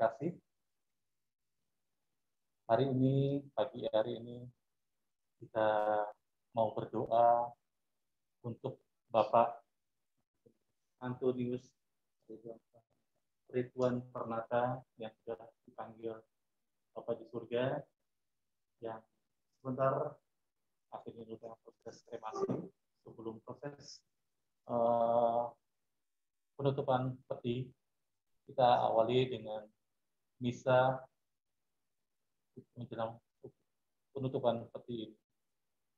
terkasih, pagi hari ini, kita mau berdoa untuk Bapak Antonius Ridwan Pranata yang sudah dipanggil Bapak di surga, yang sebentar akhirnya juga proses kremasi. Sebelum proses penutupan peti, kita awali dengan misa menjelang penutupan peti ini.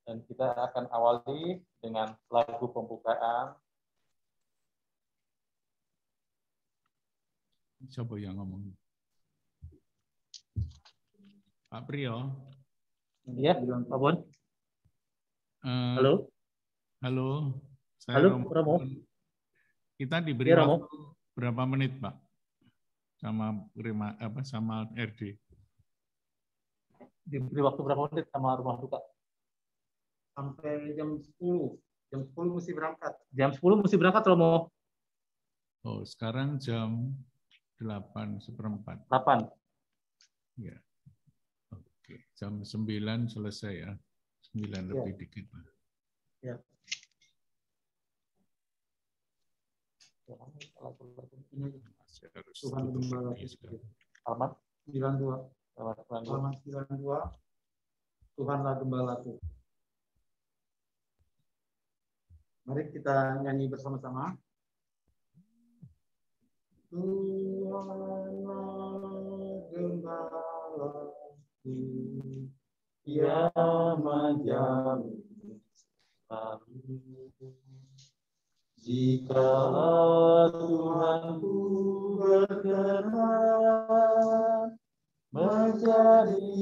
Dan kita akan awali dengan lagu pembukaan. Siapa yang ngomong? Pak Priyo. Iya, Pak Bon. Halo. Halo. Halo, Romo. Kita diberi Ya, waktu berapa menit, Pak? Sama RD. Diberi waktu berapa menit sama rumah duka? Sampai jam 10. Jam 10 mesti berangkat. Jam 10 mesti berangkat, Romo. Oh, sekarang jam 8:15. 8. Ya. Oke, jam 9 selesai ya. 9 lebih dikit. Ya. Tuhan Gembala. Halaman 92. Halaman 92. Tuhanlah gembalaku. Mari kita nyanyi bersama-sama. Tuhanlah gembalaku, Ia menjamin jika Tuhanku berkenan menjadi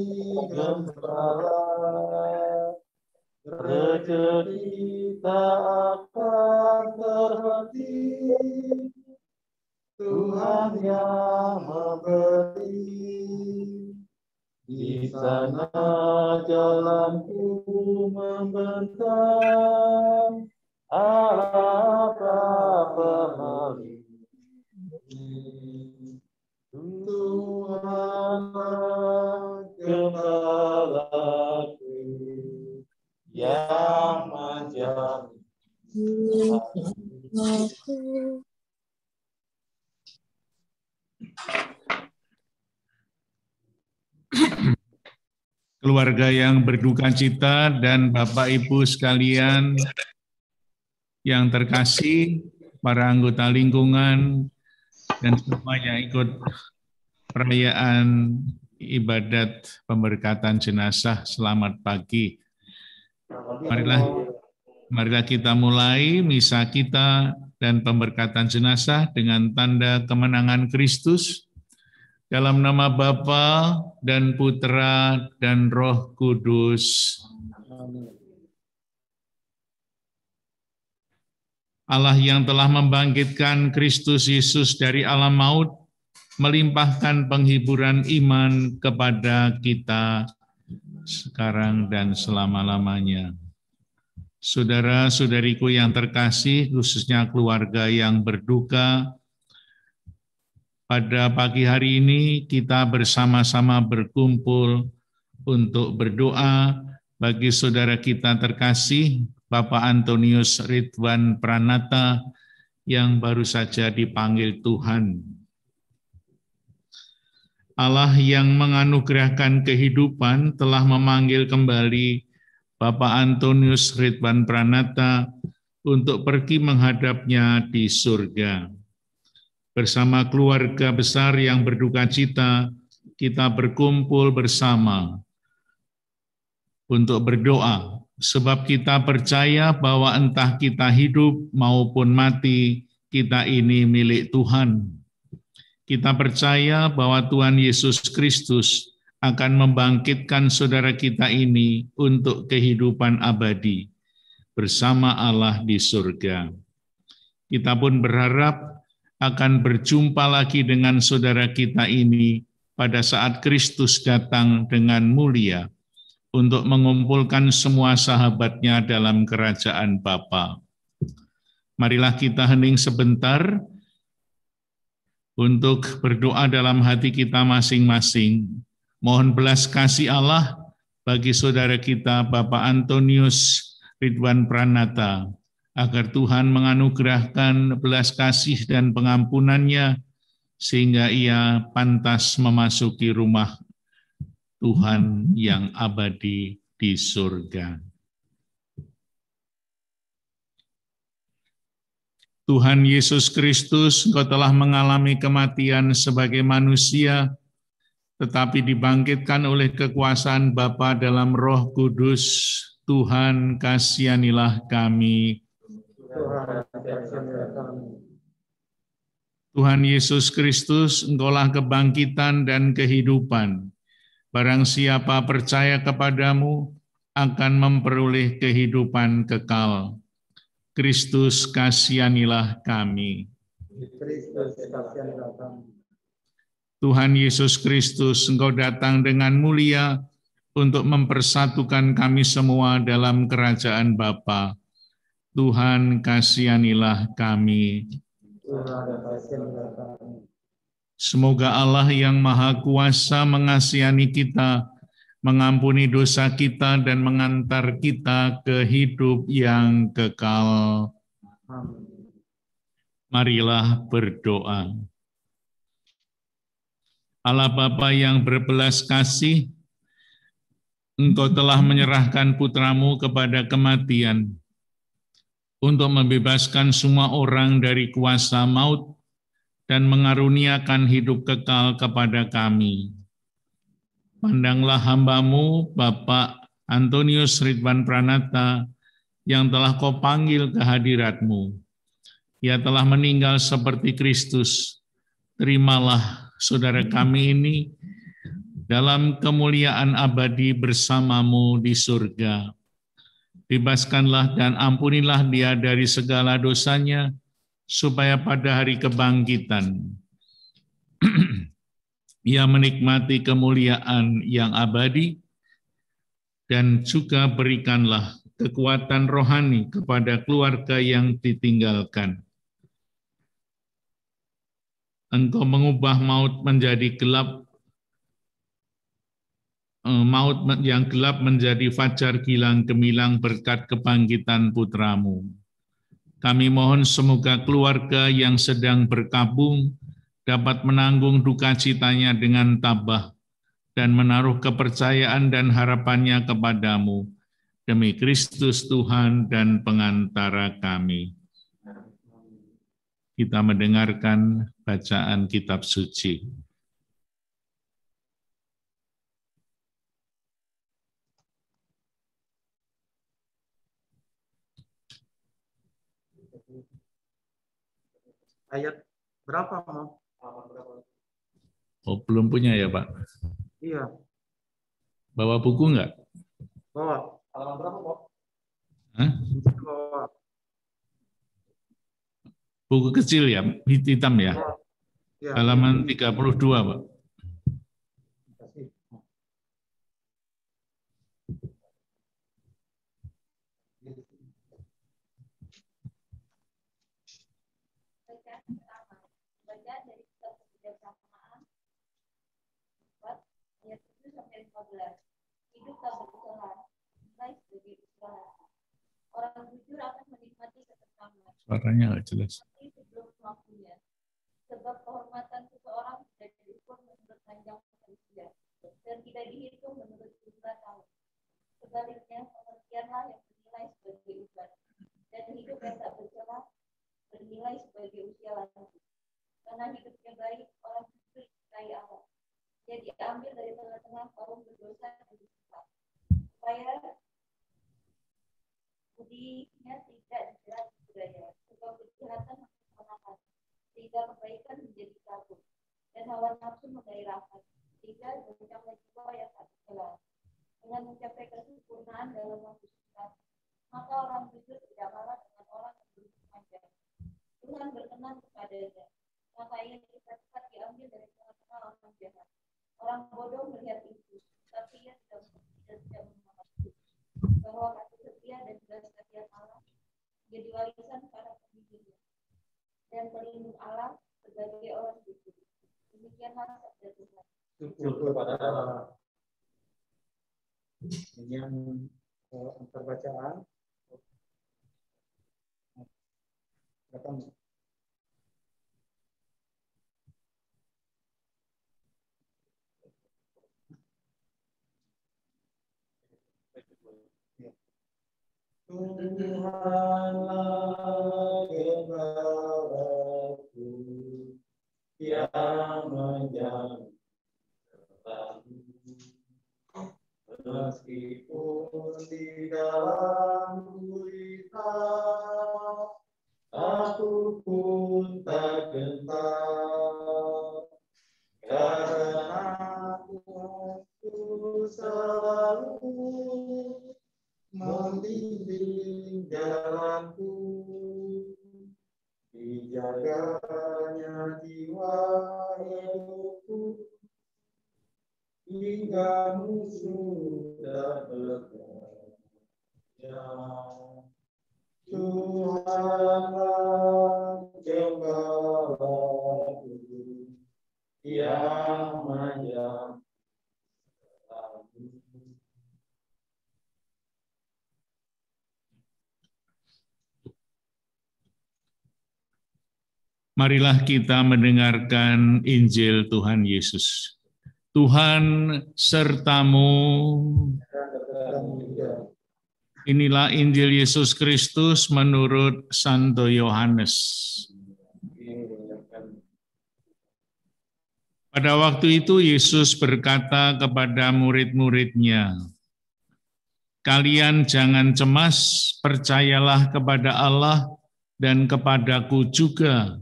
gembala, rezeki tak akan terhenti. Tuhan yang memberi, di sana jalanku membentang, Allah Bapa melindungi. Tuhanlah gembalaku yang menjamin aku. Keluarga yang berduka cita dan Bapak Ibu sekalian yang terkasih, para anggota lingkungan, dan semuanya ikut perayaan ibadat pemberkatan jenazah. Selamat pagi. Marilah kita mulai misa kita dan pemberkatan jenazah dengan tanda kemenangan Kristus. Dalam nama Bapa dan Putra dan Roh Kudus. Allah yang telah membangkitkan Kristus Yesus dari alam maut, melimpahkan penghiburan iman kepada kita sekarang dan selama-lamanya. Saudara-saudariku yang terkasih, khususnya keluarga yang berduka, pada pagi hari ini kita bersama-sama berkumpul untuk berdoa bagi saudara kita terkasih, Bapak Antonius Ridwan Pranata, yang baru saja dipanggil Tuhan. Allah yang menganugerahkan kehidupan telah memanggil kembali Bapak Antonius Ridwan Pranata untuk pergi menghadapnya di surga. Bersama keluarga besar yang berduka cita, kita berkumpul bersama untuk berdoa, sebab kita percaya bahwa entah kita hidup maupun mati, kita ini milik Tuhan. Kita percaya bahwa Tuhan Yesus Kristus akan membangkitkan saudara kita ini untuk kehidupan abadi bersama Allah di surga. Kita pun berharap akan berjumpa lagi dengan saudara kita ini pada saat Kristus datang dengan mulia untuk mengumpulkan semua sahabatnya dalam kerajaan Bapa. Marilah kita hening sebentar untuk berdoa dalam hati kita masing-masing. Mohon belas kasih Allah bagi saudara kita Bapak Antonius Ridwan Pranata, agar Tuhan menganugerahkan belas kasih dan pengampunannya, sehingga ia pantas memasuki rumah Tuhan yang abadi di surga. Tuhan Yesus Kristus, Engkau telah mengalami kematian sebagai manusia, tetapi dibangkitkan oleh kekuasaan Bapa dalam Roh Kudus. Tuhan, kasihanilah kami. Tuhan Yesus Kristus, Engkaulah kebangkitan dan kehidupan. Barang siapa percaya kepadamu akan memperoleh kehidupan kekal. Kristus, kasihanilah kami. Tuhan Yesus Kristus, Engkau datang dengan mulia untuk mempersatukan kami semua dalam kerajaan Bapa. Tuhan, kasihanilah kami. Semoga Allah yang Maha Kuasa mengasihani kita, mengampuni dosa kita, dan mengantar kita ke hidup yang kekal. Marilah berdoa. Allah Bapa yang berbelas kasih, Engkau telah menyerahkan putramu kepada kematian untuk membebaskan semua orang dari kuasa maut dan mengaruniakan hidup kekal kepada kami. Pandanglah hamba-Mu, Bapak Antonius Ridwan Pranata, yang telah Kau panggil ke hadirat-Mu. Ia telah meninggal seperti Kristus. Terimalah saudara kami ini dalam kemuliaan abadi bersama-Mu di surga. Bebaskanlah dan ampunilah dia dari segala dosanya, supaya pada hari kebangkitan ia menikmati kemuliaan yang abadi, dan juga berikanlah kekuatan rohani kepada keluarga yang ditinggalkan. Engkau mengubah maut menjadi gelap, maut yang gelap menjadi fajar gilang gemilang berkat kebangkitan putramu. Kami mohon semoga keluarga yang sedang berkabung dapat menanggung duka citanya dengan tabah dan menaruh kepercayaan dan harapannya kepadamu, demi Kristus Tuhan dan pengantara kami. Kita mendengarkan bacaan kitab suci. Ayat berapa, Mau? Oh, belum punya ya, Pak? Iya. Bawa buku enggak? Bawa. Halaman berapa, Pak? Hah? Bawa. Buku kecil ya, hitam ya? Ya. Halaman 32, Pak. Hidup tak berkelah, nilai sebagai usaha. Orang jujur akan menikmati ketentraman. Suaranya nggak jelas. Sebelum waktunya, sebab kehormatan seseorang tidak diukur menurut panjang usia dan tidak dihitung menurut jumlah tahun. Sebaliknya, pengertianlah yang bernilai sebagai ubat, dan hidup yang tak bercelah bernilai sebagai usia lanjut. Karena hidupnya baik, orang jujur disukai Allah. Dia diambil dari tengah-tengah kaum berdosa dan disiksa, supaya budinya tidak dijerat budaya, sebab kejahatan menahan, sehingga kebaikan menjadi kabur, dan hawa nafsu menggairahkan, sehingga goncangnya jiwa yang tak tercela. Dengan mencapai kesempurnaan dalam waktu singkat, maka orang jujur tidak kalah dengan orang yang berumur panjang. Tuhan berkenan kepadanya, maka ia cepat diambil dari tengah-tengah orang jahat. Orang bodoh melihat itu, tapi ia tidak memahami bahwa kasih setia dan belas kasihan Allah menjadi warisan para pemimpinnya, dan pelindung Allah sebagai orang jujur. syukur kepada Allah. Ini yang antar bacaan. Tuhanlah gembalaku yang menjaga meskipun di dalam gurita aku pun tak gentar karena aku selalu membimbing jalanku, dijaganya jiwa hidupku hingga musuh tak berdaya. Tuhanlah gembalaku yang menjaga. Marilah kita mendengarkan Injil Tuhan Yesus. Tuhan sertamu. Inilah Injil Yesus Kristus menurut Santo Yohanes. Pada waktu itu Yesus berkata kepada murid-muridnya, "Kalian jangan cemas, percayalah kepada Allah dan kepadaku juga.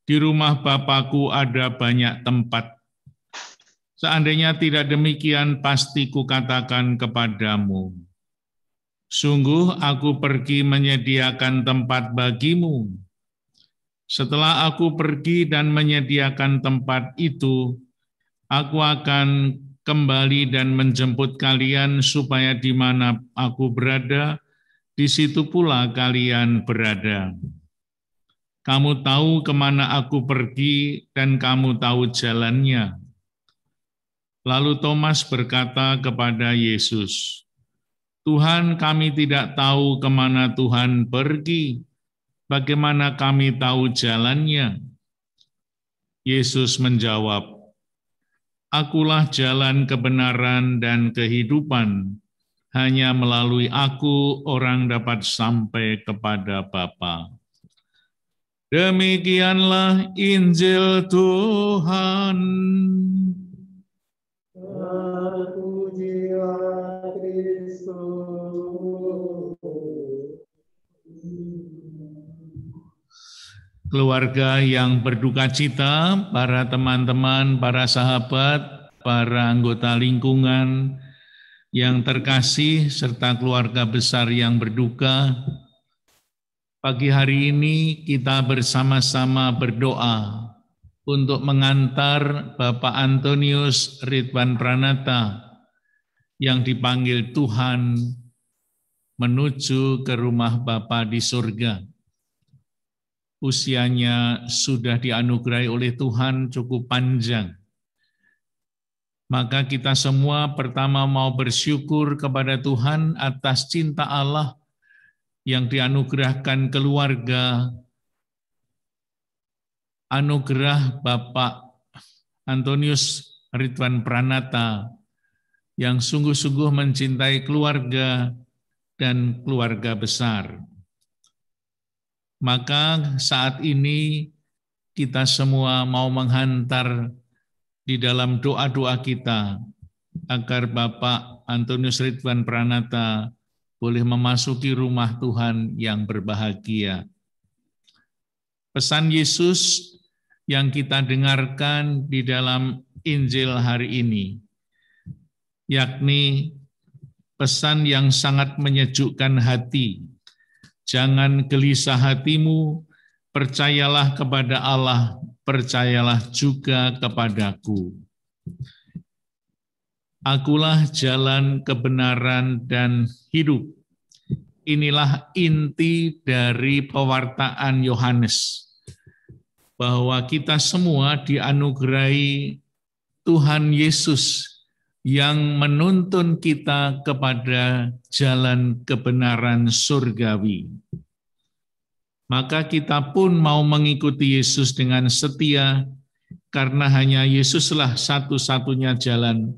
Di rumah Bapa-Ku ada banyak tempat. Seandainya tidak demikian, pasti kukatakan kepadamu. Sungguh aku pergi menyediakan tempat bagimu. Setelah aku pergi dan menyediakan tempat itu, aku akan kembali dan menjemput kalian supaya di mana aku berada, di situ pula kalian berada. Kamu tahu kemana aku pergi dan kamu tahu jalannya." Lalu Thomas berkata kepada Yesus, "Tuhan, kami tidak tahu kemana Tuhan pergi. Bagaimana kami tahu jalannya?" Yesus menjawab, "Akulah jalan kebenaran dan kehidupan. Hanya melalui aku orang dapat sampai kepada Bapa." Demikianlah Injil Tuhan. Terpujilah Kristus. Keluarga yang berduka cita, para teman-teman, para sahabat, para anggota lingkungan yang terkasih, serta keluarga besar yang berduka, pagi hari ini kita bersama-sama berdoa untuk mengantar Bapak Antonius Ridwan Pranata yang dipanggil Tuhan menuju ke rumah Bapa di surga. Usianya sudah dianugerahi oleh Tuhan cukup panjang. Maka kita semua pertama mau bersyukur kepada Tuhan atas cinta Allah yang dianugerahkan keluarga, anugerah Bapak Antonius Ridwan Pranata yang sungguh-sungguh mencintai keluarga dan keluarga besar. Maka saat ini kita semua mau menghantar di dalam doa-doa kita agar Bapak Antonius Ridwan Pranata boleh memasuki rumah Tuhan yang berbahagia. Pesan Yesus yang kita dengarkan di dalam Injil hari ini, yakni pesan yang sangat menyejukkan hati. Jangan gelisah hatimu, percayalah kepada Allah, percayalah juga kepadaku. Akulah jalan kebenaran dan hidup. Inilah inti dari pewartaan Yohanes, bahwa kita semua dianugerahi Tuhan Yesus yang menuntun kita kepada jalan kebenaran surgawi. Maka kita pun mau mengikuti Yesus dengan setia, karena hanya Yesuslah satu-satunya jalan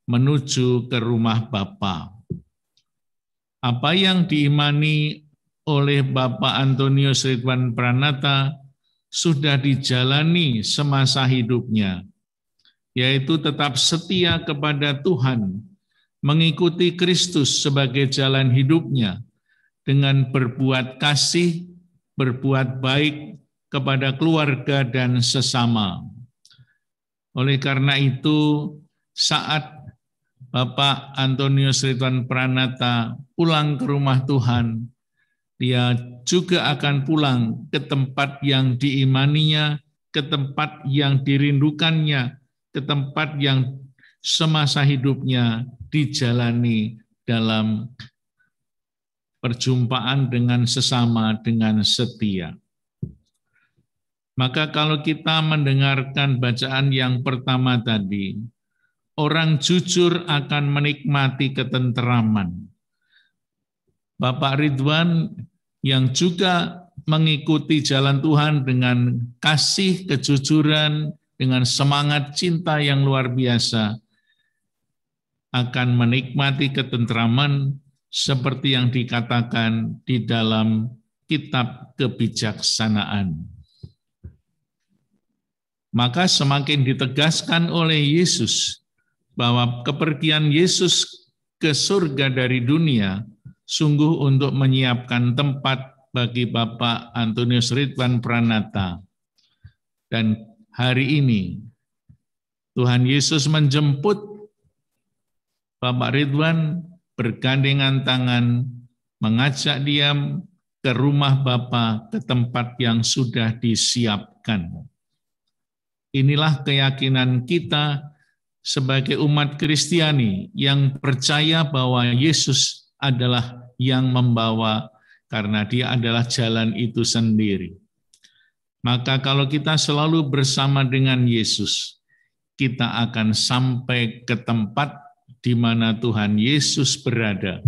menuju ke rumah Bapa. Apa yang diimani oleh Bapak Antonius Ridwan Pranata sudah dijalani semasa hidupnya, yaitu tetap setia kepada Tuhan, mengikuti Kristus sebagai jalan hidupnya, dengan berbuat kasih, berbuat baik kepada keluarga dan sesama. Oleh karena itu, saat Bapak Antonius Ridwan Pranata pulang ke rumah Tuhan, dia juga akan pulang ke tempat yang diimaninya, ke tempat yang dirindukannya, ke tempat yang semasa hidupnya dijalani dalam perjumpaan dengan sesama dengan setia. Maka kalau kita mendengarkan bacaan yang pertama tadi, orang jujur akan menikmati ketenteraman. Bapak Ridwan yang juga mengikuti jalan Tuhan dengan kasih, kejujuran, dengan semangat cinta yang luar biasa, akan menikmati ketenteraman seperti yang dikatakan di dalam kitab kebijaksanaan. Maka semakin ditegaskan oleh Yesus bahwa kepergian Yesus ke surga dari dunia sungguh untuk menyiapkan tempat bagi Bapak Antonius Ridwan Pranata. Dan hari ini Tuhan Yesus menjemput Bapak Ridwan bergandengan tangan, mengajak dia ke rumah Bapa, ke tempat yang sudah disiapkan. Inilah keyakinan kita sebagai umat Kristiani yang percaya bahwa Yesus adalah yang membawa, karena dia adalah jalan itu sendiri. Maka kalau kita selalu bersama dengan Yesus, kita akan sampai ke tempat di mana Tuhan Yesus berada,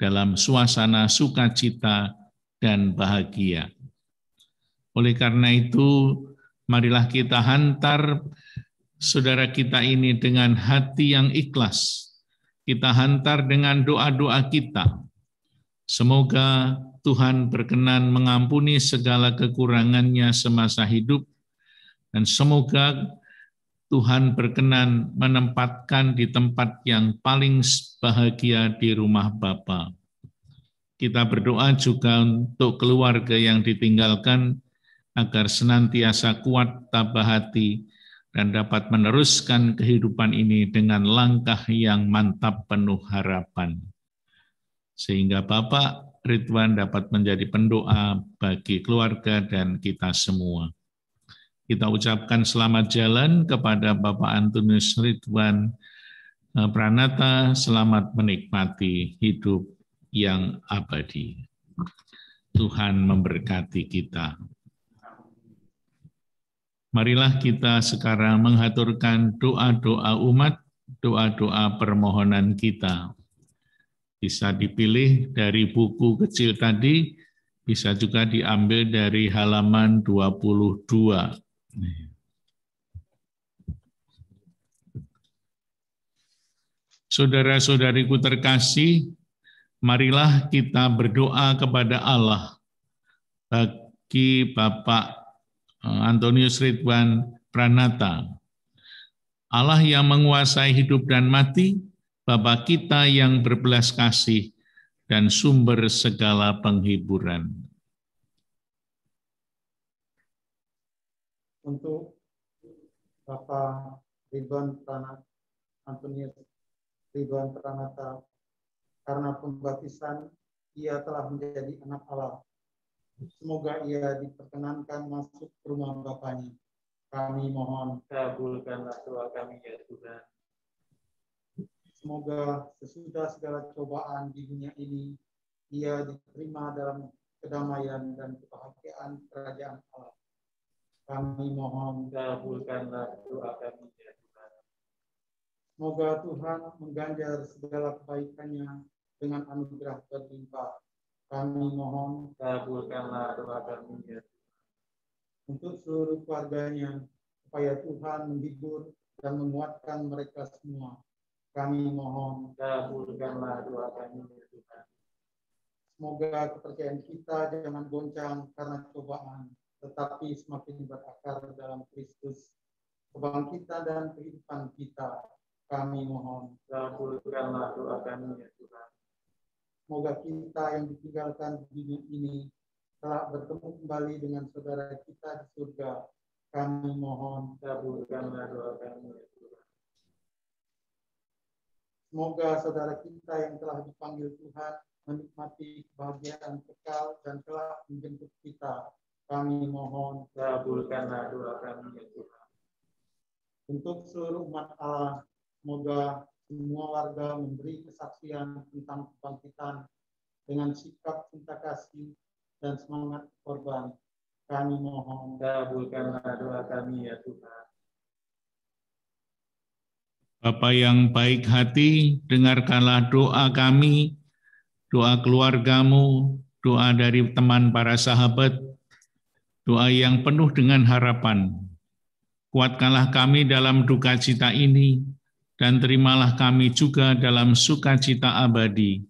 dalam suasana sukacita dan bahagia. Oleh karena itu, marilah kita hantar saudara kita ini dengan hati yang ikhlas. Kita hantar dengan doa-doa kita. Semoga Tuhan berkenan mengampuni segala kekurangannya semasa hidup, dan semoga Tuhan berkenan menempatkan di tempat yang paling bahagia di rumah Bapa. Kita berdoa juga untuk keluarga yang ditinggalkan, agar senantiasa kuat tabah hati dan dapat meneruskan kehidupan ini dengan langkah yang mantap penuh harapan. Sehingga Bapak Ridwan dapat menjadi pendoa bagi keluarga dan kita semua. Kita ucapkan selamat jalan kepada Bapak Antonius Ridwan Pranata, selamat menikmati hidup yang abadi. Tuhan memberkati kita. Marilah kita sekarang menghaturkan doa-doa umat, doa-doa permohonan kita. Bisa dipilih dari buku kecil tadi, bisa juga diambil dari halaman 22. Saudara-saudariku terkasih, marilah kita berdoa kepada Allah bagi Bapak Antonius Ridwan Pranata. Allah yang menguasai hidup dan mati, Bapa kita yang berbelas kasih dan sumber segala penghiburan. Untuk Bapak Ridwan Pranata, Antonius Ridwan Pranata, karena pembaptisan ia telah menjadi anak Allah. Semoga ia diperkenankan masuk ke rumah Bapaknya. Kami mohon, kabulkanlah doa kami ya Tuhan. semoga sesudah segala cobaan di dunia ini, ia diterima dalam kedamaian dan kebahagiaan kerajaan Allah. Kami mohon, Kabulkanlah doa kami ya Tuhan. Semoga Tuhan mengganjar segala kebaikannya dengan anugerah berlimpah. Kami mohon, kabulkanlah doa kami ya. untuk seluruh keluarganya, supaya Tuhan menghibur dan menguatkan mereka semua. Kami mohon, Kabulkanlah doa kami ya Tuhan. semoga kepercayaan kita jangan goncang karena cobaan, tetapi semakin berakar dalam Kristus, kebangkitan dan kehidupan kita. Kami mohon, Kabulkanlah doa kami ya Tuhan. semoga kita yang ditinggalkan di dunia ini telah bertemu kembali dengan saudara kita di surga. Kami mohon, Kabulkanlah doa kami ya Tuhan. semoga saudara kita yang telah dipanggil Tuhan menikmati kebahagiaan kekal dan telah menjemput kita. Kami mohon, Kabulkanlah doa kami ya Tuhan. untuk seluruh umat Allah, semoga semua warga memberi kesaksian tentang kebangkitan dengan sikap cinta kasih dan semangat korban. Kami mohon, Kabulkanlah doa kami ya Tuhan. Bapa yang baik hati, dengarkanlah doa kami, doa keluargamu, doa dari teman para sahabat, doa yang penuh dengan harapan. Kuatkanlah kami dalam duka cita ini, dan terimalah kami juga dalam sukacita abadi,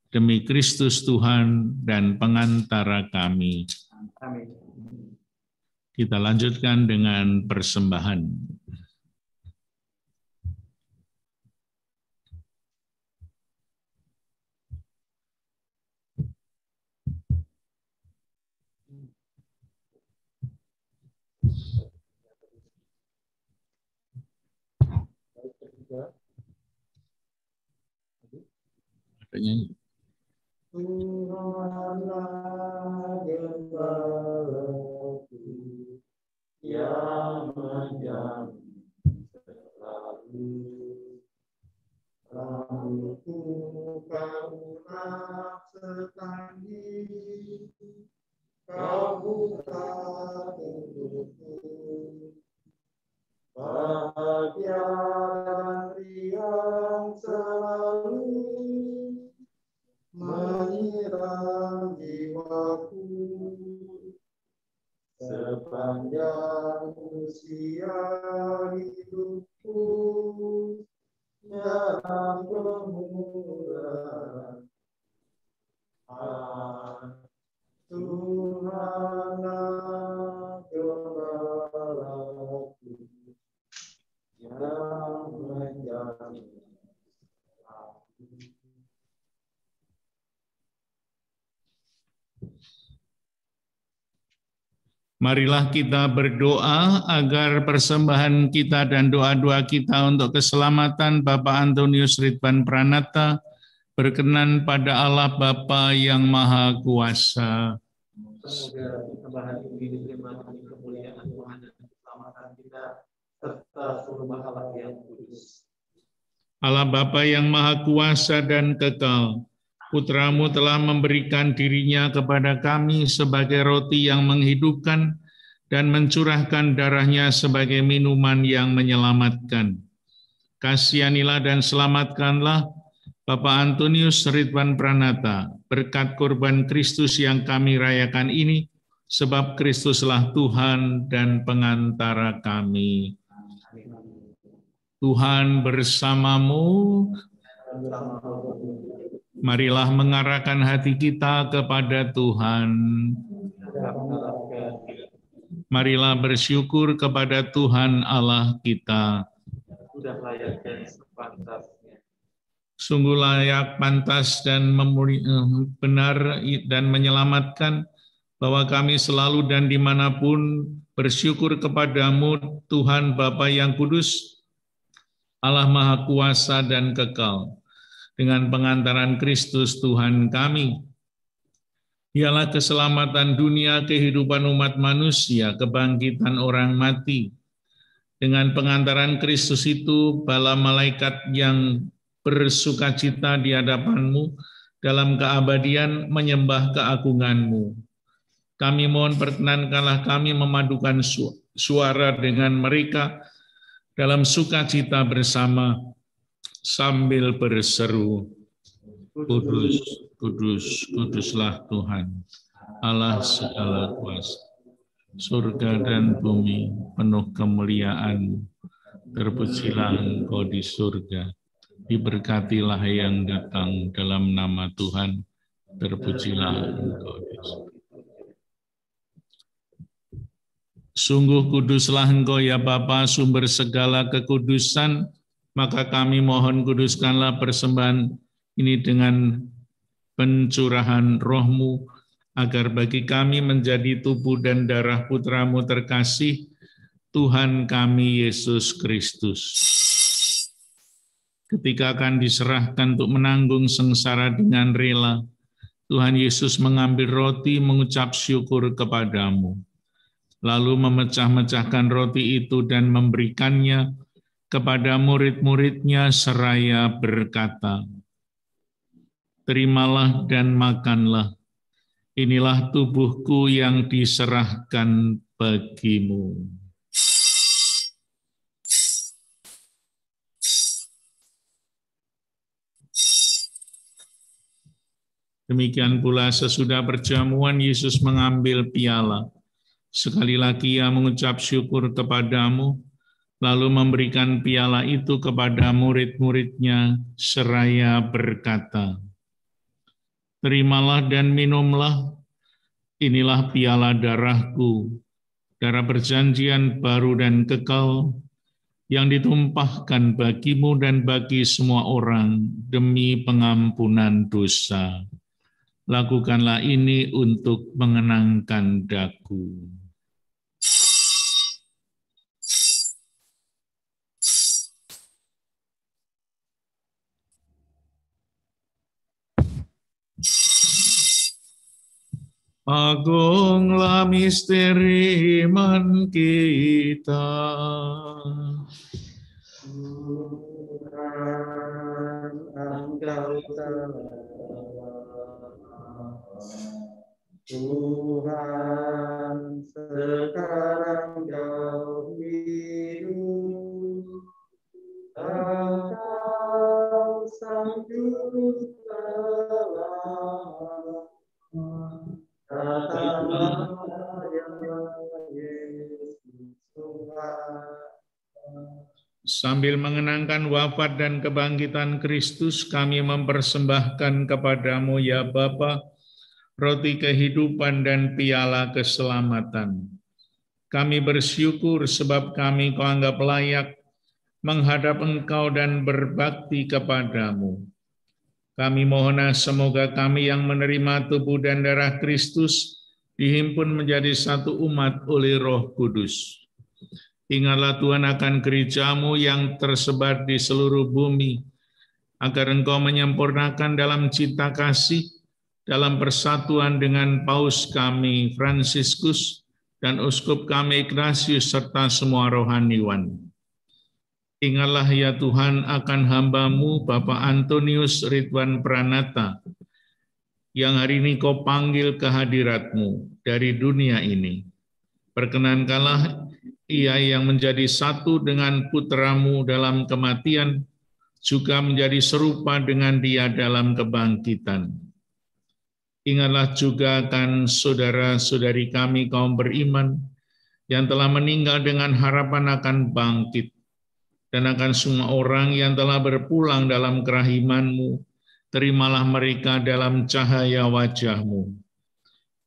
demi Kristus Tuhan dan pengantara kami. Amin. Kita lanjutkan dengan persembahan. Adanya Tuhanlah gembalaku yang menjamin selalu. Rambutku kau rak setanggi, kau buka untukku. Bahagia dan riang selalu menyiram jiwaku sepanjang usia hidupku dalam kemuliaan. Tuhanlah gembalaku yang menjamin. Marilah kita berdoa agar persembahan kita dan doa-doa kita untuk keselamatan Bapak Antonius Ridwan Pranata berkenan pada Allah Bapa yang Maha Kuasa. Semoga persembahan ini diterima demi kemuliaan Tuhan dan keselamatan kita serta seluruh makhluk yang kudus. Allah Bapa yang Maha Kuasa dan kekal, Putramu telah memberikan dirinya kepada kami sebagai roti yang menghidupkan dan mencurahkan darahnya sebagai minuman yang menyelamatkan. Kasihanilah dan selamatkanlah Bapak Antonius Ridwan Pranata berkat korban Kristus yang kami rayakan ini, sebab Kristuslah Tuhan dan pengantara kami. Tuhan bersamamu. Marilah mengarahkan hati kita kepada Tuhan. Marilah bersyukur kepada Tuhan Allah kita. Sudah layak dan sepantasnya. Sungguh layak, pantas, dan benar dan menyelamatkan bahwa kami selalu dan dimanapun bersyukur kepadamu, Tuhan Bapa yang kudus, Allah Maha Kuasa dan kekal. Dengan pengantaran Kristus Tuhan kami, ialah keselamatan dunia, kehidupan umat manusia, kebangkitan orang mati. Dengan pengantaran Kristus itu, bala malaikat yang bersukacita di hadapan-Mu dalam keabadian menyembah keagungan-Mu. Kami mohon perkenankanlah kami memadukan suara dengan mereka dalam sukacita bersama, sambil berseru, Kudus, kudus, kuduslah Tuhan, Allah segala kuasa. Surga dan bumi penuh kemuliaan. Terpujilah Engkau di surga. Diberkatilah yang datang dalam nama Tuhan. Terpujilah Engkau di surga. Sungguh kuduslah Engkau ya Bapa, sumber segala kekudusan, maka kami mohon kuduskanlah persembahan ini dengan pencurahan roh-Mu, agar bagi kami menjadi tubuh dan darah Putra-Mu terkasih, Tuhan kami Yesus Kristus. Ketika akan diserahkan untuk menanggung sengsara dengan rela, Tuhan Yesus mengambil roti, mengucap syukur kepadamu, lalu memecah-mecahkan roti itu dan memberikannya kepada murid-muridnya seraya berkata, terimalah dan makanlah, inilah tubuhku yang diserahkan bagimu. Demikian pula sesudah perjamuan Yesus mengambil piala. Sekali lagi ia mengucap syukur kepadamu, lalu memberikan piala itu kepada murid-muridnya seraya berkata, terimalah dan minumlah, inilah piala darahku, darah perjanjian baru dan kekal, yang ditumpahkan bagimu dan bagi semua orang demi pengampunan dosa. Lakukanlah ini untuk mengenangkan daku. Agunglah misteri iman kita. Tuhan sekarang jauh hidup, Engkau sang juru selamat. Sambil mengenangkan wafat dan kebangkitan Kristus, kami mempersembahkan kepadamu ya Bapa, roti kehidupan dan piala keselamatan. Kami bersyukur sebab kami Kau anggap layak menghadap Engkau dan berbakti kepadamu. Kami mohon semoga kami yang menerima tubuh dan darah Kristus dihimpun menjadi satu umat oleh Roh Kudus. Ingatlah Tuhan akan gereja-Mu yang tersebar di seluruh bumi, agar Engkau menyempurnakan dalam cinta kasih, dalam persatuan dengan Paus kami, Fransiskus, dan Uskup kami, Ignatius, serta semua rohaniwan. Ingatlah ya Tuhan akan hamba-Mu, Bapak Antonius Ridwan Pranata, yang hari ini Kau panggil ke hadirat-Mu dari dunia ini. Perkenankanlah ia yang menjadi satu dengan putra-Mu dalam kematian, juga menjadi serupa dengan Dia dalam kebangkitan. Ingatlah juga akan saudara-saudari kami kaum beriman, yang telah meninggal dengan harapan akan bangkit, dan akan semua orang yang telah berpulang dalam kerahiman-Mu, terimalah mereka dalam cahaya wajah-Mu.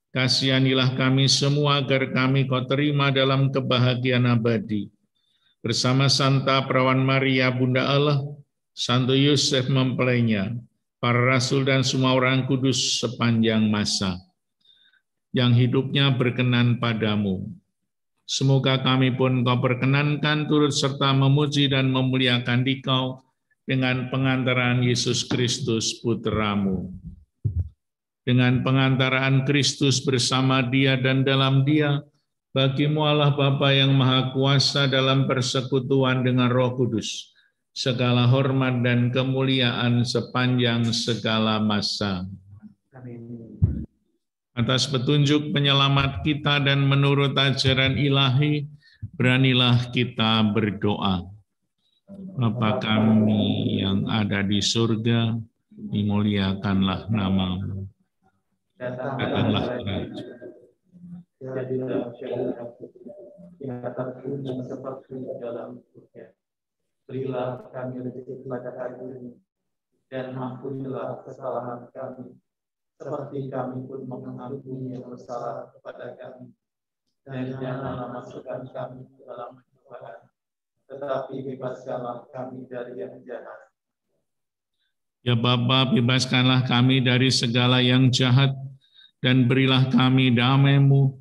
Kasihanilah kami semua agar kami Kau terima dalam kebahagiaan abadi. Bersama Santa Perawan Maria, Bunda Allah, Santo Yosef mempelainya, para rasul dan semua orang kudus sepanjang masa, yang hidupnya berkenan padamu. Semoga kami pun Kau perkenankan turut serta memuji dan memuliakan Dikau dengan pengantaran Yesus Kristus Putra-Mu. Dengan pengantaraan Kristus bersama Dia dan dalam Dia, bagi-Mu Allah Bapa yang Maha Kuasa dalam persekutuan dengan Roh Kudus, segala hormat dan kemuliaan sepanjang segala masa. Atas petunjuk penyelamat kita dan menurut ajaran ilahi, beranilah kita berdoa. Bapa kami yang ada di surga, dimuliakanlah namamu. Datanglah kerajaan. Jadilah kehendakmu di atas bumi seperti dalam surga. Berilah kami rezeki pada hari ini, dan ampunilah kesalahan kami, seperti kami pun mengampuni yang bersalah kepada kami. Dan janganlah masukkan kami ke dalam pencobaan, tetapi bebaskanlah kami dari yang jahat. Ya Bapa, bebaskanlah kami dari segala yang jahat, dan berilah kami damai-Mu.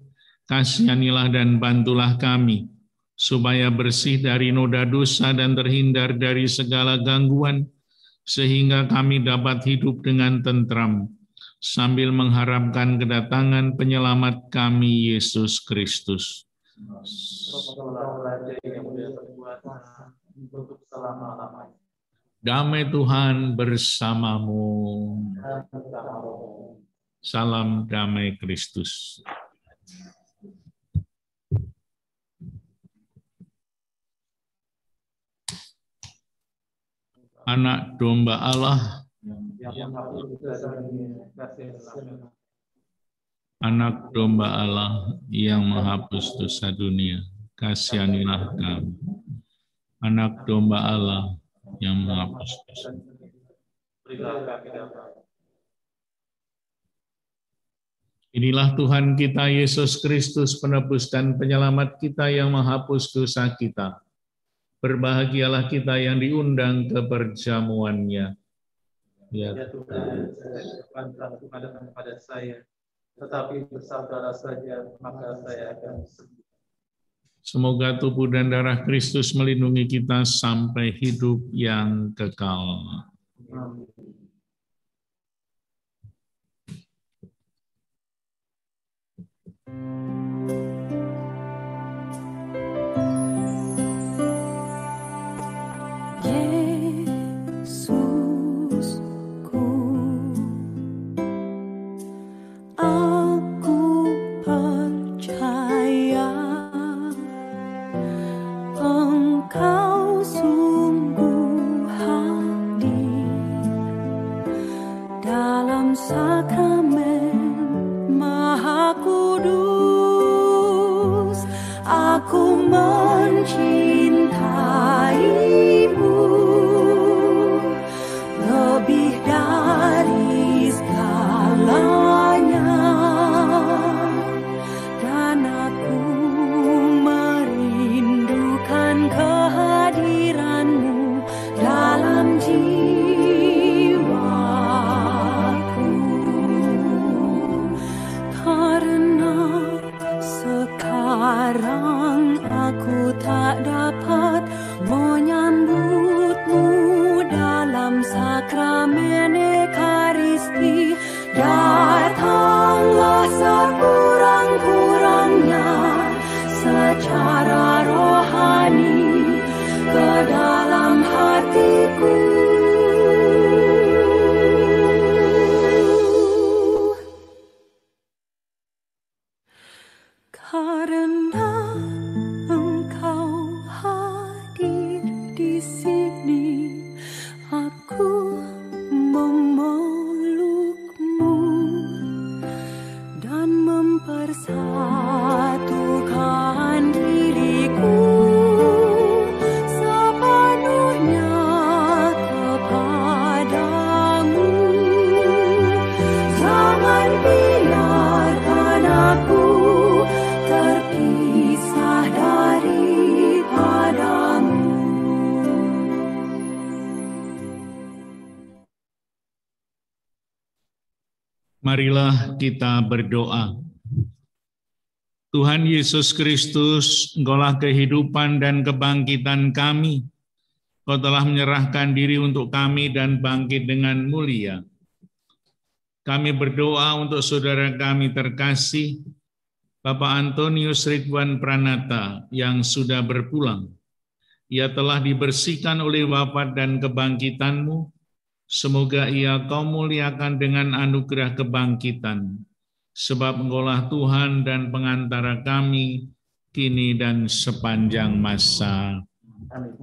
Kasihanilah dan bantulah kami, supaya bersih dari noda dosa dan terhindar dari segala gangguan, sehingga kami dapat hidup dengan tentram, sambil mengharapkan kedatangan penyelamat kami, Yesus Kristus. Damai Tuhan bersamamu. Salam damai Kristus. Anak domba Allah, anak domba Allah yang menghapus dosa dunia, kasihanilah kami. Anak domba Allah yang menghapus dosa. Inilah Tuhan kita Yesus Kristus, penebus dan penyelamat kita yang menghapus dosa kita. Berbahagialah kita yang diundang ke perjamuannya. Ya Tuhan, Tuhan datang kepada saya, tetapi bersabdalah saja, maka saya akan sembuh. Semoga tubuh dan darah Kristus melindungi kita sampai hidup yang kekal. Amin. Marilah kita berdoa. Tuhan Yesus Kristus, Engkaulah kehidupan dan kebangkitan kami. Kau telah menyerahkan diri untuk kami dan bangkit dengan mulia. Kami berdoa untuk saudara kami terkasih, Bapak Antonius Ridwan Pranata yang sudah berpulang. Ia telah dibersihkan oleh wafat dan kebangkitan-Mu. Semoga ia Kau muliakan dengan anugerah kebangkitan, sebab Engkaulah Tuhan dan pengantara kami, kini dan sepanjang masa. Amin.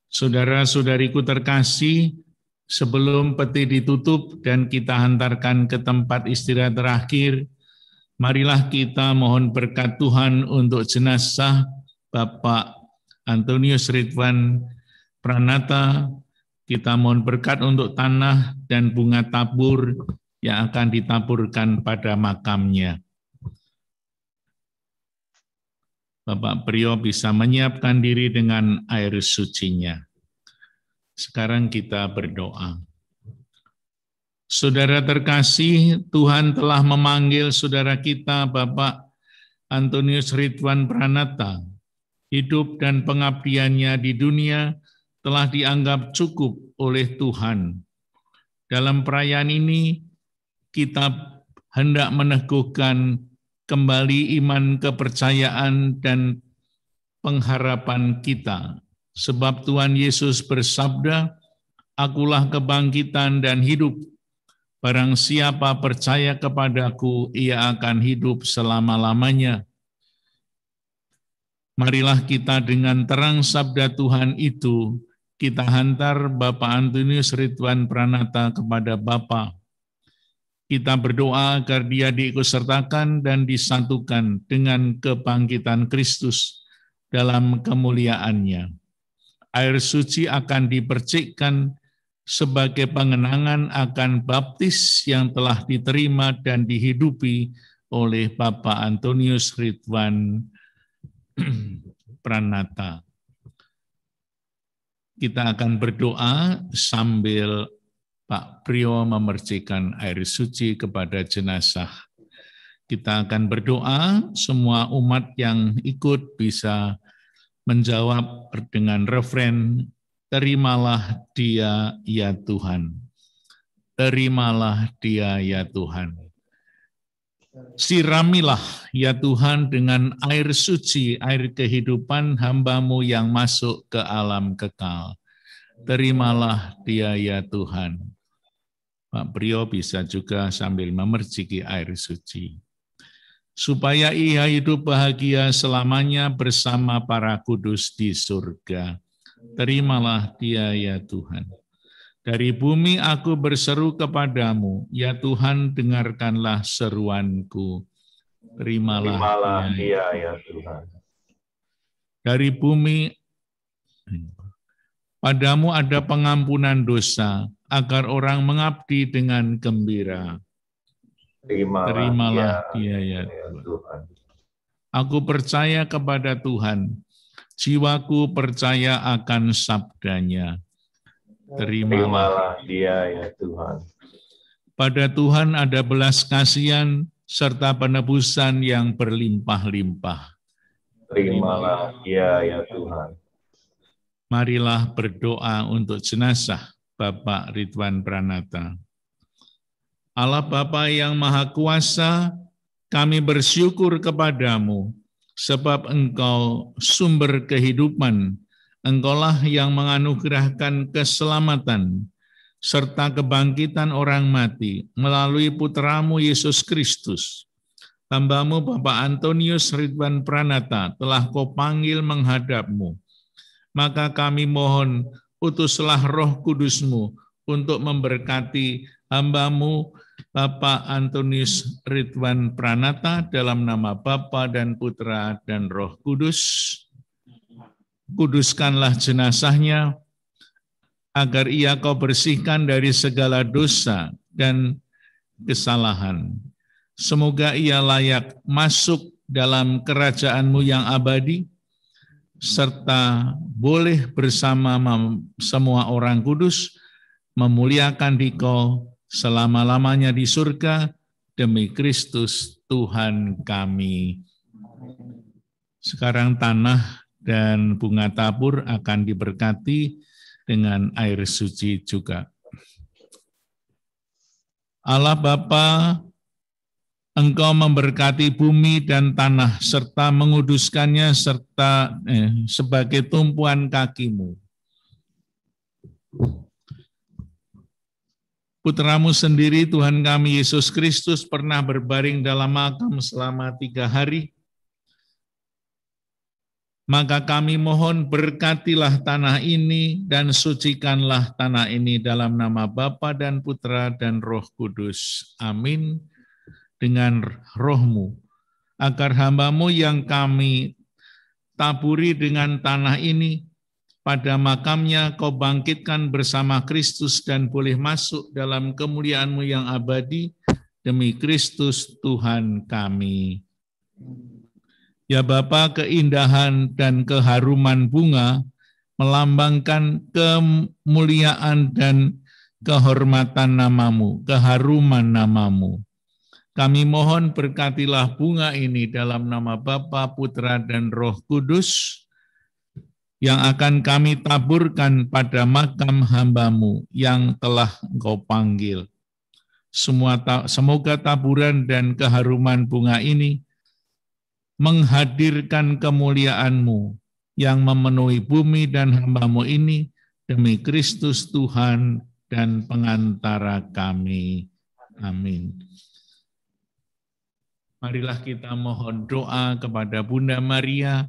Saudara-saudariku terkasih, sebelum peti ditutup dan kita hantarkan ke tempat istirahat terakhir, marilah kita mohon berkat Tuhan untuk jenazah Bapak Antonius Ridwan Pranata. Kita mohon berkat untuk tanah dan bunga tabur yang akan ditaburkan pada makamnya. Bapak Priyo bisa menyiapkan diri dengan air sucinya. Sekarang kita berdoa. Saudara terkasih, Tuhan telah memanggil saudara kita Bapak Antonius Ridwan Pranata. Hidup dan pengabdiannya di dunia telah dianggap cukup oleh Tuhan. Dalam perayaan ini, kita hendak meneguhkan kembali iman, kepercayaan, dan pengharapan kita. Sebab Tuhan Yesus bersabda, "Akulah kebangkitan dan hidup. Barang siapa percaya kepadaku, ia akan hidup selama-lamanya." Marilah kita dengan terang sabda Tuhan itu, kita hantar Bapak Antonius Ridwan Pranata kepada Bapa. Kita berdoa agar dia diikutsertakan dan disatukan dengan kebangkitan Kristus dalam kemuliaannya. Air suci akan dipercikkan sebagai pengenangan akan baptis yang telah diterima dan dihidupi oleh Bapak Antonius Ridwan Pranata. Kita akan berdoa sambil Pak Priyo memercikan air suci kepada jenazah. Kita akan berdoa, semua umat yang ikut bisa menjawab dengan refren, "Terimalah dia ya Tuhan. Terimalah dia ya Tuhan. Siramilah ya Tuhan dengan air suci, air kehidupan hamba-Mu yang masuk ke alam kekal. Terimalah dia ya Tuhan." Pak Priyo bisa juga sambil memerciki air suci. Supaya ia hidup bahagia selamanya bersama para kudus di surga. Terimalah dia ya Tuhan. Dari bumi aku berseru kepadamu, ya Tuhan dengarkanlah seruanku. Terimalah dia ya Tuhan. Dari bumi padamu ada pengampunan dosa, agar orang mengabdi dengan gembira. Terimalah dia ya Tuhan. Aku percaya kepada Tuhan, jiwaku percaya akan sabdanya. Terimalah dia ya Tuhan. Pada Tuhan ada belas kasihan serta penebusan yang berlimpah-limpah. Terimalah dia ya Tuhan. Marilah berdoa untuk jenazah Bapak Ridwan Pranata. Allah Bapa yang Maha Kuasa, kami bersyukur kepadamu, sebab Engkau sumber kehidupan, Engkaulah yang menganugerahkan keselamatan, serta kebangkitan orang mati melalui Putra-Mu Yesus Kristus. Hamba-Mu Bapak Antonius Ridwan Pranata telah Kau panggil menghadap-Mu. Maka kami mohon, utuslah Roh Kudus-Mu untuk memberkati hamba-Mu Bapak Antonius Ridwan Pranata dalam nama Bapa dan Putra dan Roh Kudus. Kuduskanlah jenazahnya agar ia Kau bersihkan dari segala dosa dan kesalahan. Semoga ia layak masuk dalam kerajaan-Mu yang abadi, serta boleh bersama semua orang kudus memuliakan Dikau selama-lamanya di surga demi Kristus Tuhan kami. Sekarang tanah dan bunga tabur akan diberkati dengan air suci juga. Allah Bapa, Engkau memberkati bumi dan tanah, serta menguduskannya sebagai tumpuan kaki-Mu. Putra-Mu sendiri, Tuhan kami Yesus Kristus, pernah berbaring dalam makam selama 3 hari. Maka kami mohon berkatilah tanah ini dan sucikanlah tanah ini dalam nama Bapa dan Putra dan Roh Kudus. Amin. Dengan roh-Mu, agar hamba-Mu yang kami taburi dengan tanah ini, pada makamnya Kau bangkitkan bersama Kristus dan boleh masuk dalam kemuliaan-Mu yang abadi, demi Kristus Tuhan kami. Ya Bapa, keindahan dan keharuman bunga melambangkan kemuliaan dan kehormatan nama-Mu, keharuman nama-Mu. Kami mohon berkatilah bunga ini dalam nama Bapa, Putra, dan Roh Kudus yang akan kami taburkan pada makam hamba-Mu yang telah Engkau panggil. Semoga taburan dan keharuman bunga ini menghadirkan kemuliaan-Mu yang memenuhi bumi dan hamba-Mu ini demi Kristus Tuhan dan pengantara kami. Amin. Marilah kita mohon doa kepada Bunda Maria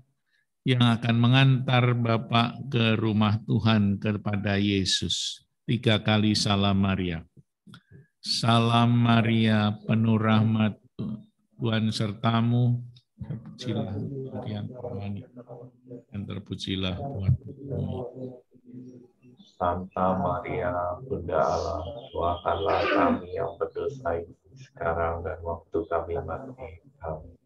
yang akan mengantar Bapak ke rumah Tuhan kepada Yesus. 3 kali salam Maria. Salam Maria, penuh rahmat Tuhan sertamu. Terpujilah Maria Rohani, dan terpujilah Tuhan. Santa Maria, Bunda Allah, doakanlah kami yang berdosa ini sekarang dan waktu kami mati. Amin.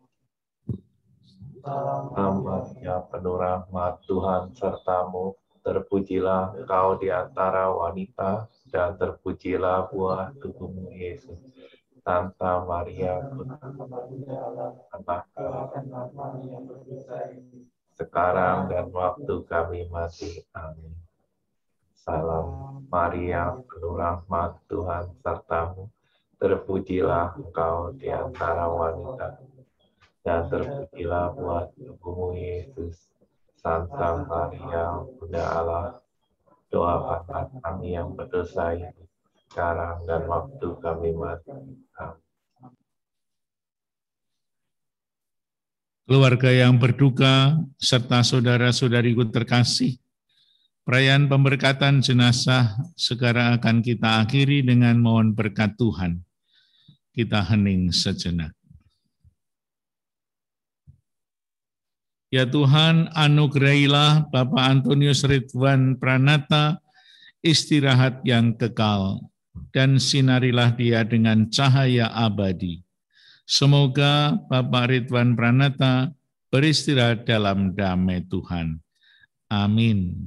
Santa Maria, penuh rahmat Tuhan sertamu, terpujilah Engkau di antara wanita, dan terpujilah buah tubuhmu Yesus. Santa Maria, sekarang dan waktu kami mati. Amin. Salam Maria, penuh rahmat Tuhan sertamu, terpujilah Engkau di antara wanita, dan terpujilah buah tubuhmu Yesus. Santa Maria, Bunda Allah, doakanlah kami yang berdosa ini sekarang dan waktu kami mati. Amin. Keluarga yang berduka serta saudara-saudariku terkasih, perayaan pemberkatan jenazah sekarang akan kita akhiri dengan mohon berkat Tuhan. Kita hening sejenak. Ya Tuhan, anugerahilah Bapak Antonius Ridwan Pranata istirahat yang kekal, dan sinarilah dia dengan cahaya abadi. Semoga Bapak Ridwan Pranata beristirahat dalam damai Tuhan. Amin.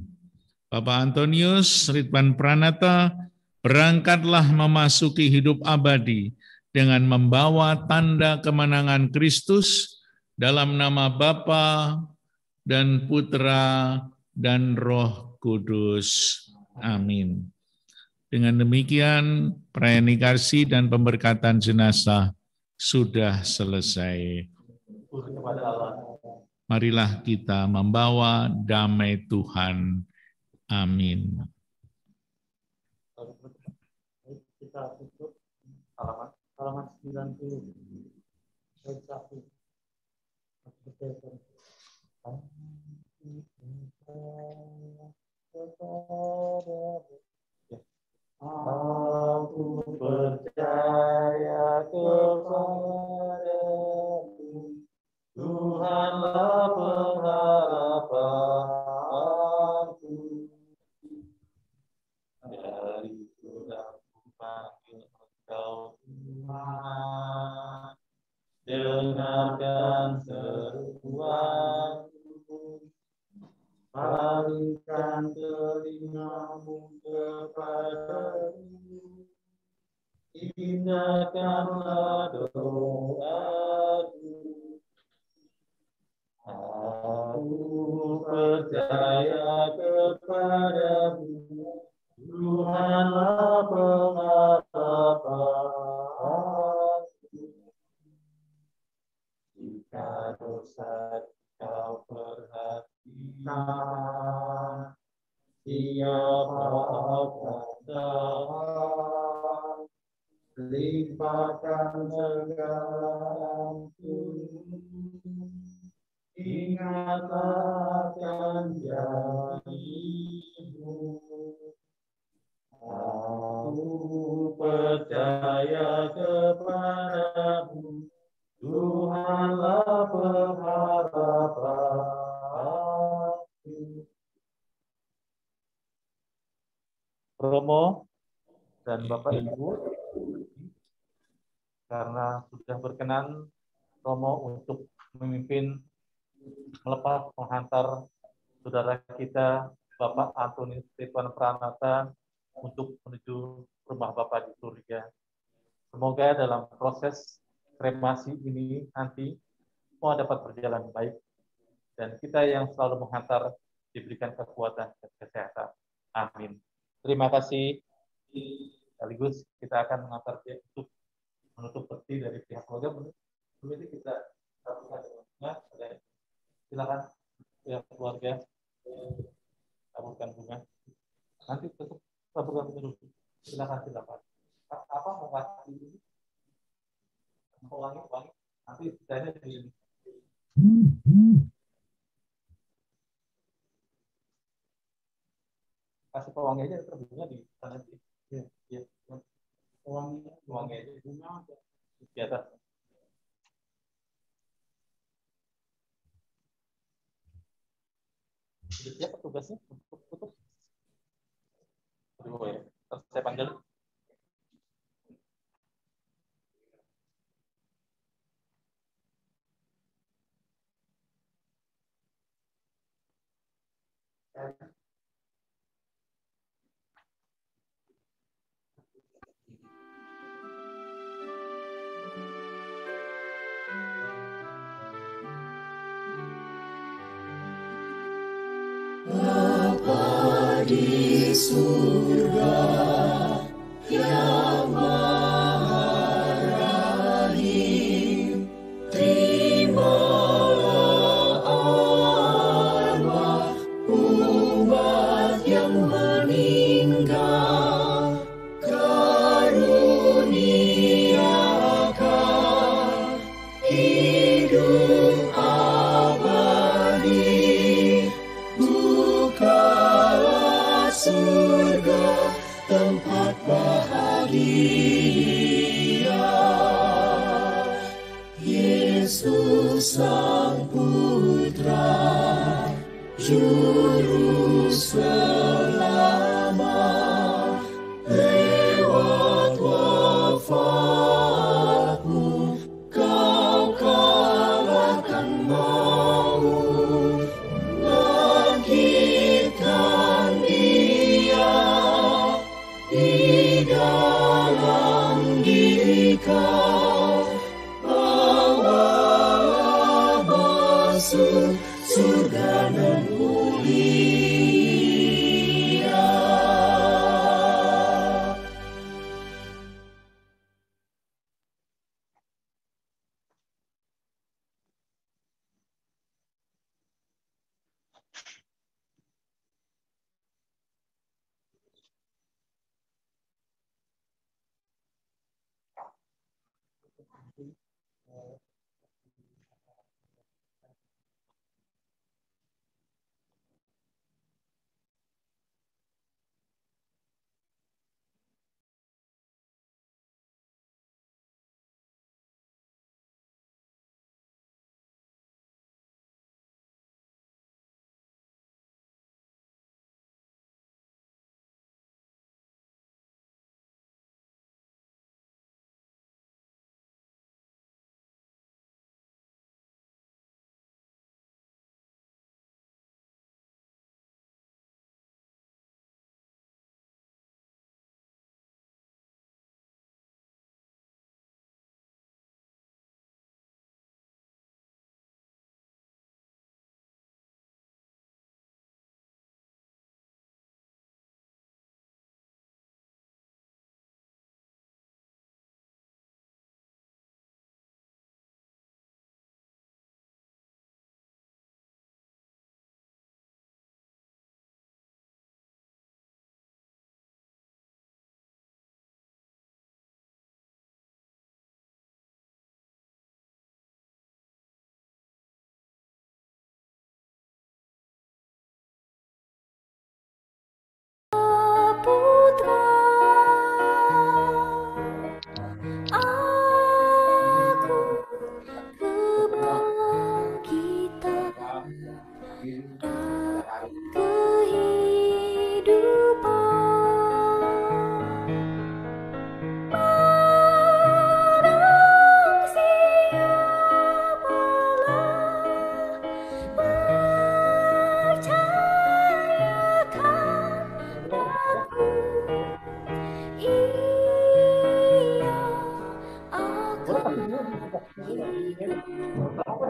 Bapak Antonius Ridwan Pranata, berangkatlah memasuki hidup abadi dengan membawa tanda kemenangan Kristus dalam nama Bapa dan Putra dan Roh Kudus. Amin. Dengan demikian, perayaan nikasi dan pemberkatan jenazah sudah selesai. Marilah kita membawa damai Tuhan. Amin. Kita tutup halaman 90. Aku percaya kepadamu, Tuhanlah pengharapanku. Dari surgaku panggil Engkau Tuhan, dengarkan seruanku, palingkan telingamu kepadaku, indahkanlah doaku. Aku percaya kepadamu, Tuhanlah pengharapanku. Jika dosa Kau perhatikan, siapa akan tahan, limpahkan segala ampun, ingatlah akan janji-Mu. Aku percaya kepadamu, Tuhanlah pengharapanku. Romo dan Bapak Ibu, karena sudah berkenan Romo untuk memimpin melepas menghantar saudara kita Bapak Antoni Stefan Pranata untuk menuju rumah Bapak di surga. Semoga dalam proses kremasi ini nanti semua dapat berjalan baik dan kita yang selalu menghantar diberikan kekuatan dan kesehatan. Amin. Terima kasih. Sekaligus kita akan mengantar dia untuk menutup peti dari pihak keluarga. Sebelum itu kita lakukan bunga. Silakan pihak keluarga taburkan bunga. Nanti tetap taburkan bunga dulu. Silakan. Apa mau kasih ini? Mau wangi. Nanti saya di ini. Kasih pewangi aja terbunga di sana sih. Iya. Pewangi aja bunga di atas. Sudah siap tugasnya untuk tutup? Aduh ya, terus saya panggil. Bapa di surga yang Maha Rahim, terimalah arwah umat yang meninggal, karuniakan hidup abadi. Bukalah surga tempat bahagia. Yesus Sang Putra, Juru Selamat, lewat wafatmu Kau kalahkan maut. Bangkitkan Dia di dalam diri kau, bawalah masuk surga dan mulia.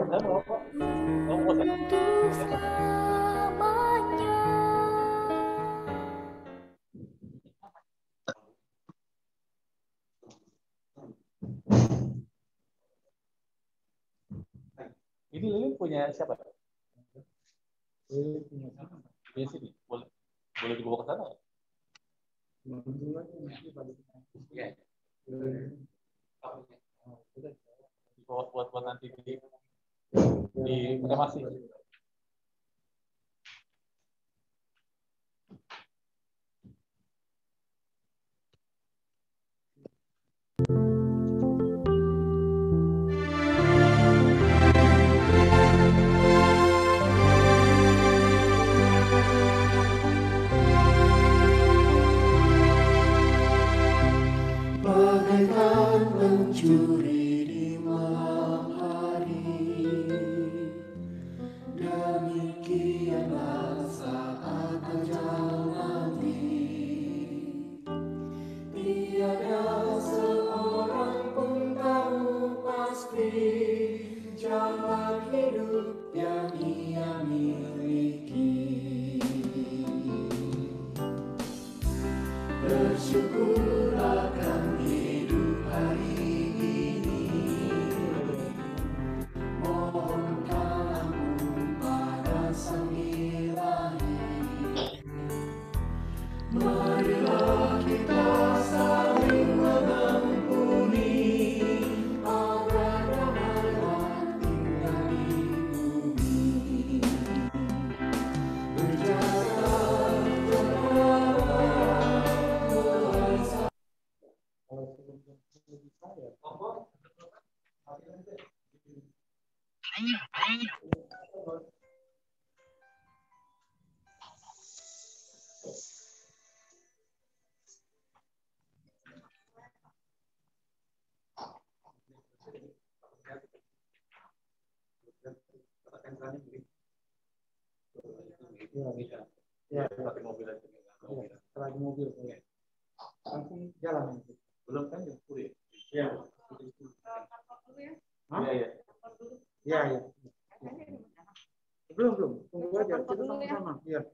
untuk selamanya. Ini lilin punya siapa? Lilin punya siapa? Di sini. Boleh dibawa ke sana? Iya. Buat nanti di kremasi. Bagaikan mencuri di malam hari, demikianlah saat ajal nanti. Tiada seorang pun tahu pasti jalan hidup yang ia miliki. Bersyukur akan hidup hari ini, mohonkan ampun pada Sang Ilahi. Marilah kita saling mengampuni, agar damailah tinggal di bumi. Berjaga Ya, pakai mobil aja. Setelah di mobil, langsung jalan. Belum kan ya? Iya. Iya, iya. Belum. Tunggu aja, kita sama-sama. Iya.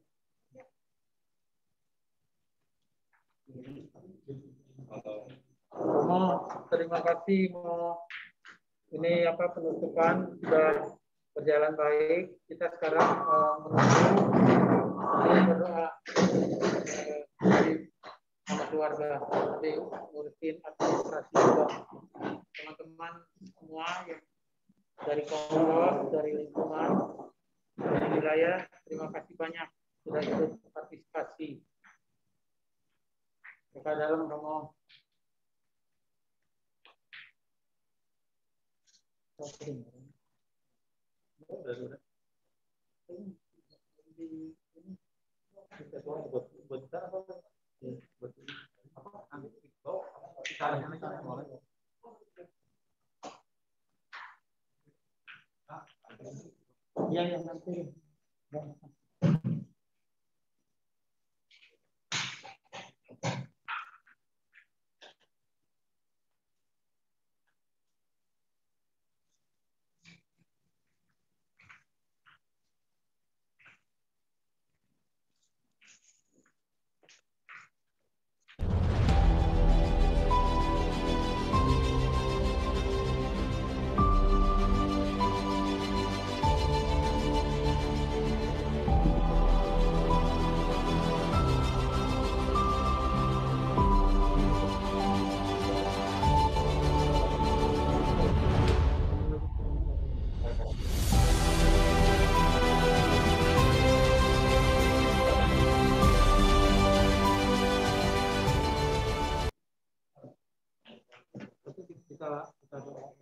Terima kasih. Ini penutupan sudah berjalan baik. Kita sekarang berdoa sama keluarga, tapi ngurusin administrasi juga. Teman-teman semua yang dari Kongres, dari lingkungan, dari wilayah, terima kasih banyak sudah ikut partisipasi. Kita dalam Romo. Iya, nanti. Kita doa.